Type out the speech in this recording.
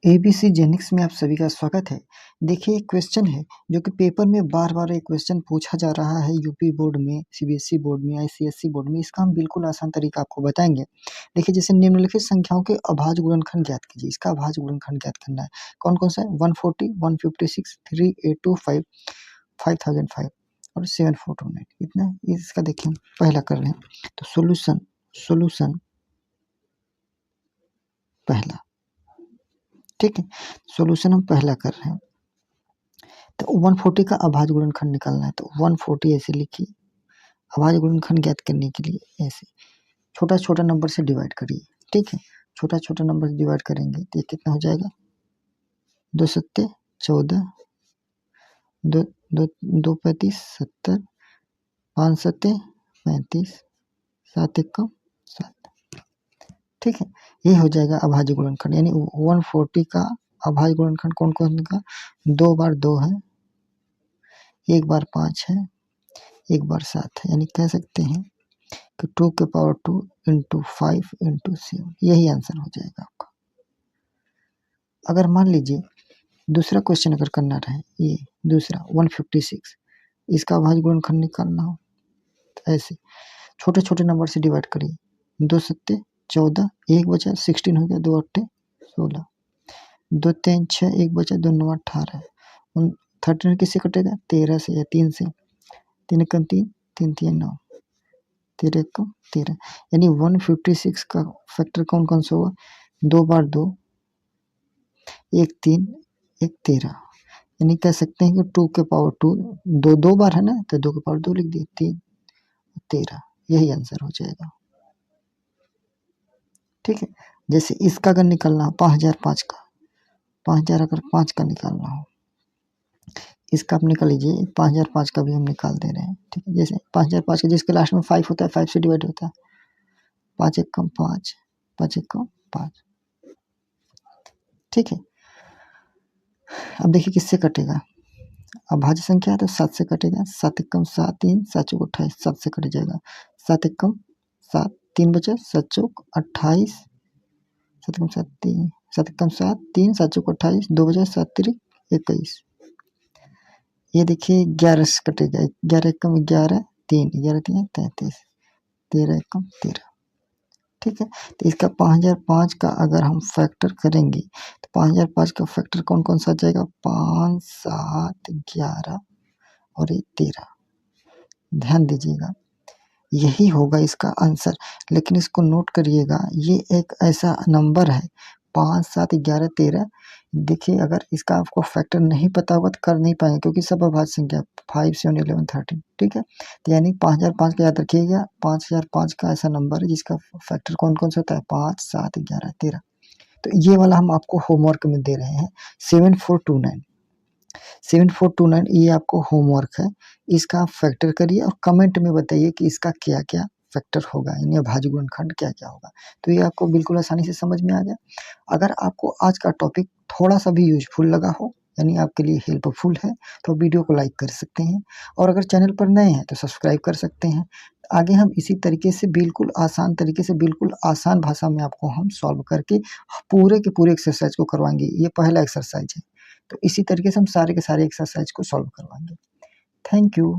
ABC जेनिक्स में आप सभी का स्वागत है। देखिए एक क्वेश्चन है जो कि पेपर में बार-बार एक क्वेश्चन पूछा जा रहा है यूपी बोर्ड में, सीबीएसई बोर्ड में, आईसीएसई बोर्ड में। इसका हम बिल्कुल आसान तरीका आपको बताएँगे। देखिए जैसे निम्नलिखित संख्याओं के अभाज्य गुणनखंड ज्ञात कीजिए। इसका अभाज्य गुणनखंड ज्ञात करना है। कौन-कौन सा है? 140, 156, 3825, 5005 और 7429 इतना इसका देखिए पहला कर रहे हैं। तो सॉल्यूशन पहला, ठीक है? सॉल्यूशन हम पहला कर रहे हैं। तो 140 का अभाज्य गुणनखंड निकालना है, तो 140 ऐसे लिखिए। अभाज्य गुणनखंड ज्ञात करने के लिए ऐसे छोटा-छोटा नंबर से डिवाइड करिए, ठीक है? छोटा-छोटा नंबर से डिवाइड करेंगे तो ये कितना हो जाएगा? 2 सत्ते 14, 2 पैंतीस 70, 5 सत्ते 35, 7 एकम 7, ठीक है? ये हो जाएगा अभाज्य गुणनखंड, यानी 140 का अभाज्य गुणनखंड कौन-कौन का? 2 बार 2 है, 1 बार 5 है, 1 बार 7 है, यानी कह सकते हैं कि 2 के पावर 2 इंटू 5 इंटू 7, यही आंसर हो जाएगा आपका। अगर मान लीजिए दूसरा क्वेश्चन अगर करना रहे, ये दूसरा 156, इसका अभाज्य गुणनखंड निकालना हो तो ऐसे छोटे-छोटे नंबर से डिवाइड करिए। 2 सत्ते 14, 1 बचा 16 हो गया, 2 अट्ठे 16, 2 तीन 6, 1 बचा 2 9 18, 13 किससे कटेगा? 13 से या 3 से, 3 एकम 3, 3 3 9, 13 एकम 13, यानी 156 का फैक्टर कौन-कौन सा हुआ? 2 बार 2, 1 3, 1 13, यानी कह सकते हैं कि 2 के पावर 2, 2 बार है ना, तो 2 के पावर 2 लिख दिए, 3 13, यही आंसर हो जाएगा, ठीक है? जैसे इसका अगर निकालना हो 5005 का, 5000 अगर 5 का निकालना हो, इसका आप निकाल लीजिए, 5005 का भी हम निकाल दे रहे हैं, ठीक है? जैसे 5005 का जिसके लास्ट में 5 होता है, 5 से डिवाइड होता है, 5 एकम 5, 5 एकम 5, ठीक है? अब देखिए किससे कटेगा? अभाज्य संख्या है तो 7 से कटेगा, 7 एकम 7, 3 7 चौक 28, 7 से कट जाएगा, 7 एकम 7, 3 बचा 7 चौक 28, 7 एकम 7 3, 7 एकम 7 3, 7 चौक 28, 2 बचा 7 तिरिक 21, ये देखिए 11 से कटेगा, 11 एकम 11, 3, 11 3 33, 13 एकम 13, ठीक है? तो इसका 5005 का अगर हम फैक्टर करेंगे तो 5005 का फैक्टर कौन-कौन सा आ जाएगा? 5, 7, 11 और ये 13, ध्यान दीजिएगा, यही होगा इसका आंसर। लेकिन इसको नोट करिएगा, ये एक ऐसा नंबर है 5, 7, 11, 13, देखिए अगर इसका आपको फैक्टर नहीं पता होगा तो कर नहीं पाएंगे, क्योंकि सब अभाज्य संख्या 5, 7, 11, 13, ठीक है? तो यानी 5005 का याद रखिएगा, 5005 का ऐसा नंबर है जिसका फैक्टर कौन-कौन सा होता है? 5, 7, 11, 13। तो ये वाला हम आपको होमवर्क में दे रहे हैं, 7429, 7429 ये आपको होमवर्क है। इसका आप फैक्टर करिए और कमेंट में बताइए कि इसका क्या-क्या फैक्टर होगा, यानी अभाज्य गुणनखंड क्या-क्या होगा। तो ये आपको बिल्कुल आसानी से समझ में आ गया। अगर आपको आज का टॉपिक थोड़ा-सा भी यूज़फुल लगा हो, यानी आपके लिए हेल्पफुल है, तो वीडियो को लाइक कर सकते हैं और अगर चैनल पर नए हैं तो सब्सक्राइब कर सकते हैं। आगे हम इसी तरीके से बिल्कुल आसान तरीके से, बिल्कुल आसान भाषा में आपको हम सॉल्व करके पूरे के पूरे एक्सरसाइज को करवाएँगे। ये पहला एक्सरसाइज है। तो इसी तरीके से हम सारे के सारे एक्सरसाइज को सॉल्व करवाएँगे। Thank you.